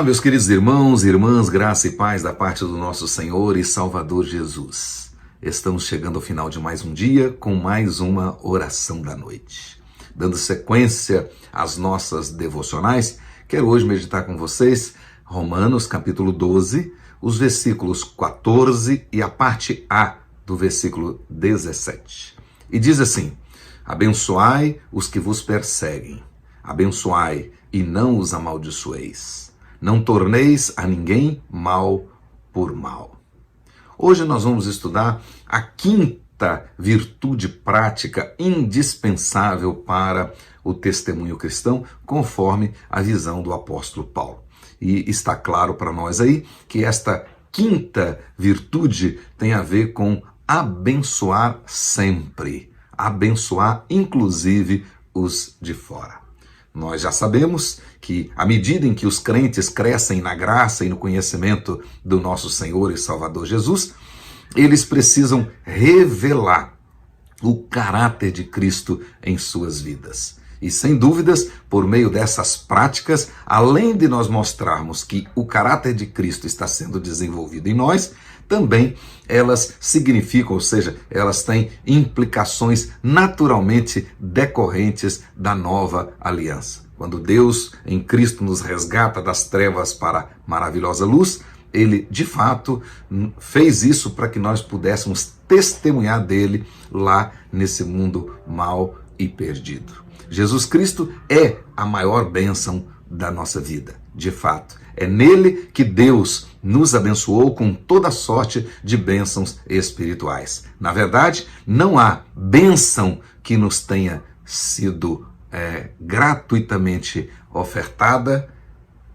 Olá, meus queridos irmãos e irmãs, graça e paz da parte do nosso Senhor e Salvador Jesus. Estamos chegando ao final de mais um dia com mais uma oração da noite. Dando sequência às nossas devocionais, quero hoje meditar com vocês Romanos capítulo 12, os versículos 14 e a parte A do versículo 17. E diz assim: abençoai os que vos perseguem, abençoai e não os amaldiçoeis. Não torneis a ninguém mal por mal. Hoje nós vamos estudar a quinta virtude prática indispensável para o testemunho cristão, conforme a visão do apóstolo Paulo. E está claro para nós aí que esta quinta virtude tem a ver com abençoar sempre, abençoar inclusive os de fora. Nós já sabemos que, à medida em que os crentes crescem na graça e no conhecimento do nosso Senhor e Salvador Jesus, eles precisam revelar o caráter de Cristo em suas vidas. E, sem dúvidas, por meio dessas práticas, além de nós mostrarmos que o caráter de Cristo está sendo desenvolvido em nós, também elas significam, ou seja, elas têm implicações naturalmente decorrentes da nova aliança. Quando Deus em Cristo nos resgata das trevas para a maravilhosa luz, Ele de fato fez isso para que nós pudéssemos testemunhar dele lá nesse mundo mau e perdido. Jesus Cristo é a maior bênção da nossa vida, de fato. É nele que Deus nos abençoou com toda sorte de bênçãos espirituais. Na verdade, não há bênção que nos tenha sido gratuitamente ofertada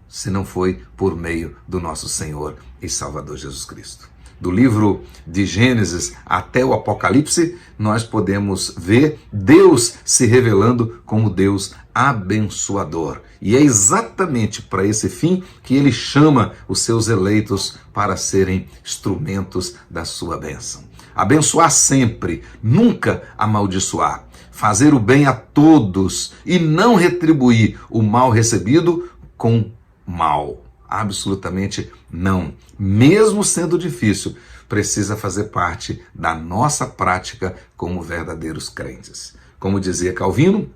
se não foi por meio do nosso Senhor e Salvador Jesus Cristo. Do livro de Gênesis até o Apocalipse, nós podemos ver Deus se revelando como Deus abençoador. E é exatamente para esse fim que ele chama os seus eleitos para serem instrumentos da sua bênção. Abençoar sempre, nunca amaldiçoar. Fazer o bem a todos e não retribuir o mal recebido com mal. Absolutamente não. Mesmo sendo difícil, precisa fazer parte da nossa prática como verdadeiros crentes. Como dizia Calvino,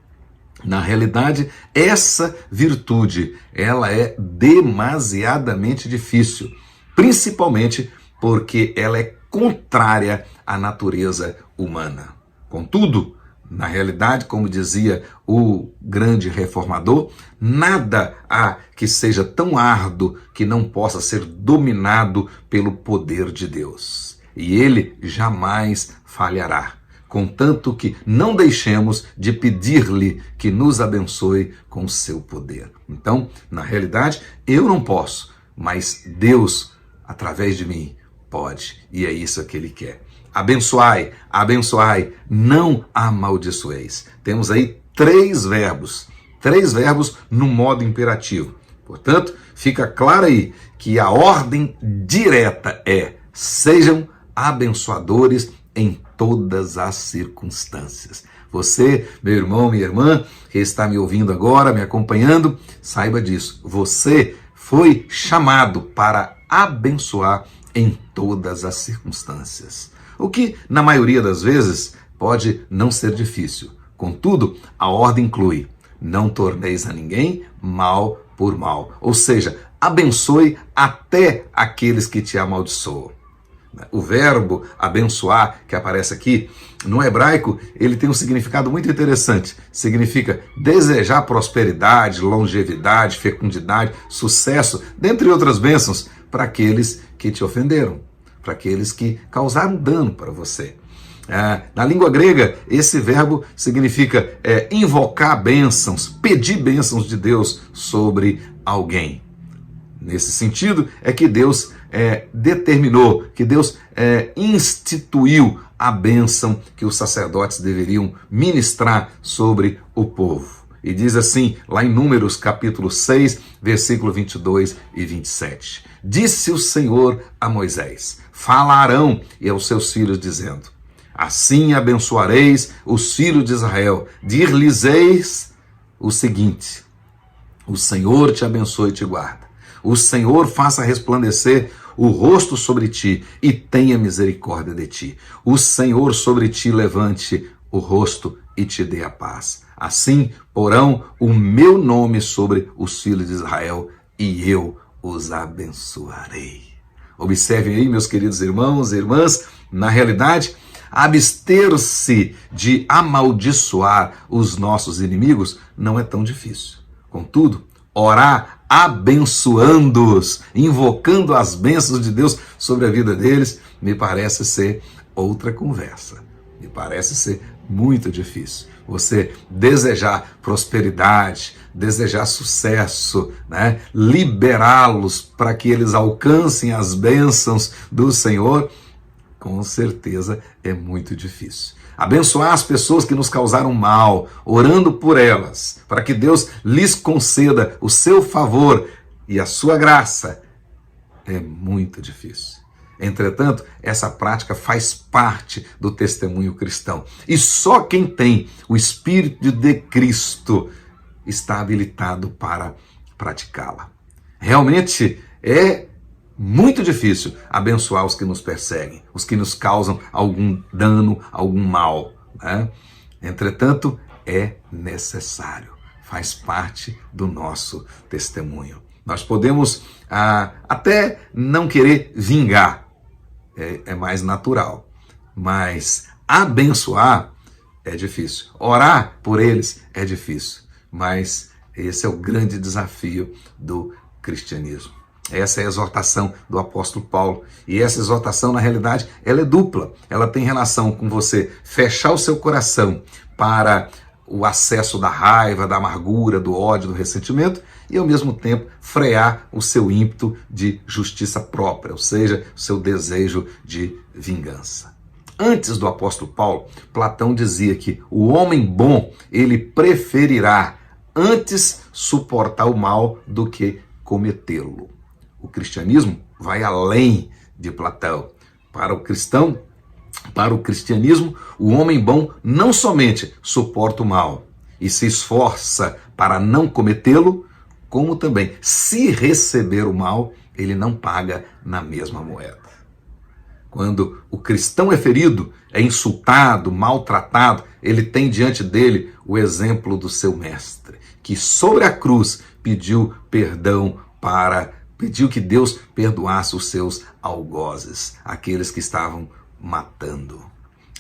na realidade, essa virtude, ela é demasiadamente difícil, principalmente porque ela é contrária à natureza humana. Contudo, na realidade, como dizia o grande reformador, nada há que seja tão árduo que não possa ser dominado pelo poder de Deus. E ele jamais falhará, contanto que não deixemos de pedir-lhe que nos abençoe com o seu poder. Então, na realidade, eu não posso, mas Deus, através de mim, pode. E é isso que ele quer. Abençoai, abençoai, não amaldiçoeis. Temos aí três verbos no modo imperativo. Portanto, fica claro aí que a ordem direta é: sejam abençoadores em todas as circunstâncias. Você, meu irmão, minha irmã, que está me ouvindo agora, me acompanhando, saiba disso. Você foi chamado para abençoar em todas as circunstâncias. O que, na maioria das vezes, pode não ser difícil. Contudo, a ordem inclui: não torneis a ninguém mal por mal. Ou seja, abençoe até aqueles que te amaldiçoam. O verbo abençoar, que aparece aqui, no hebraico, ele tem um significado muito interessante. Significa desejar prosperidade, longevidade, fecundidade, sucesso, dentre outras bênçãos, para aqueles que te ofenderam, para aqueles que causaram dano para você. Na língua grega, esse verbo significa invocar bênçãos, pedir bênçãos de Deus sobre alguém. Nesse sentido, é que Deus determinou, que Deus instituiu a bênção que os sacerdotes deveriam ministrar sobre o povo. E diz assim, lá em Números capítulo 6, versículo 22 e 27. Disse o Senhor a Moisés: fala a Arão e aos seus filhos, dizendo: assim abençoareis os filhos de Israel. Dir-lhes-eis o seguinte: o Senhor te abençoe e te guarda. O Senhor faça resplandecer o rosto sobre ti e tenha misericórdia de ti. O Senhor sobre ti levante o rosto e te dê a paz. Assim porão o meu nome sobre os filhos de Israel e eu os abençoarei. Observem aí, meus queridos irmãos e irmãs, na realidade, abster-se de amaldiçoar os nossos inimigos não é tão difícil. Contudo, orar abençoando-os, invocando as bênçãos de Deus sobre a vida deles, me parece ser outra conversa. Me parece ser muito difícil. Você desejar prosperidade, desejar sucesso, né? Liberá-los para que eles alcancem as bênçãos do Senhor, com certeza é muito difícil. Abençoar as pessoas que nos causaram mal, orando por elas, para que Deus lhes conceda o seu favor e a sua graça, é muito difícil. Entretanto, essa prática faz parte do testemunho cristão. E só quem tem o Espírito de Cristo está habilitado para praticá-la. Realmente é muito difícil abençoar os que nos perseguem, os que nos causam algum dano, algum mal, né? Entretanto, é necessário, faz parte do nosso testemunho. Nós podemos até não querer vingar, é mais natural, mas abençoar é difícil. Orar por eles é difícil, mas esse é o grande desafio do cristianismo. Essa é a exortação do apóstolo Paulo. E essa exortação, na realidade, ela é dupla. Ela tem relação com você fechar o seu coração para o acesso da raiva, da amargura, do ódio, do ressentimento, e ao mesmo tempo frear o seu ímpeto de justiça própria, ou seja, o seu desejo de vingança. Antes do apóstolo Paulo, Platão dizia que o homem bom, ele preferirá antes suportar o mal do que cometê-lo. O cristianismo vai além de Platão. Para o cristão, para o cristianismo, o homem bom não somente suporta o mal e se esforça para não cometê-lo, como também, se receber o mal, ele não paga na mesma moeda. Quando o cristão é ferido, é insultado, maltratado, ele tem diante dele o exemplo do seu mestre, que sobre a cruz pediu perdão pediu que Deus perdoasse os seus algozes, aqueles que estavam matando.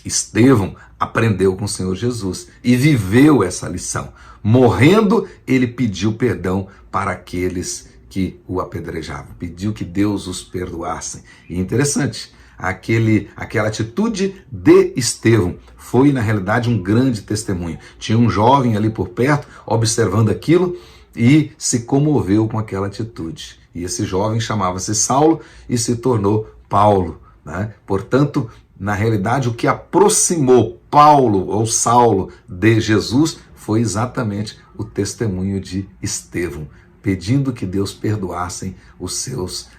Estevão aprendeu com o Senhor Jesus e viveu essa lição. Morrendo, ele pediu perdão para aqueles que o apedrejavam. Pediu que Deus os perdoasse. E interessante, aquela atitude de Estevão foi, na realidade, um grande testemunho. Tinha um jovem ali por perto, observando aquilo, e se comoveu com aquela atitude. E esse jovem chamava-se Saulo e se tornou Paulo, né? Portanto, na realidade, o que aproximou Paulo ou Saulo de Jesus foi exatamente o testemunho de Estevão, pedindo que Deus perdoasse os seus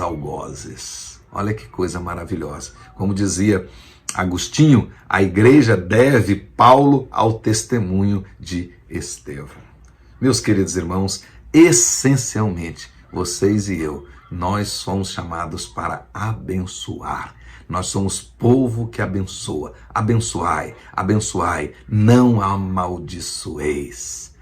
algozes. Olha que coisa maravilhosa. Como dizia Agostinho, a igreja deve Paulo ao testemunho de Estevão. Meus queridos irmãos, essencialmente, vocês e eu, nós somos chamados para abençoar. Nós somos povo que abençoa. Abençoai, abençoai, não amaldiçoeis.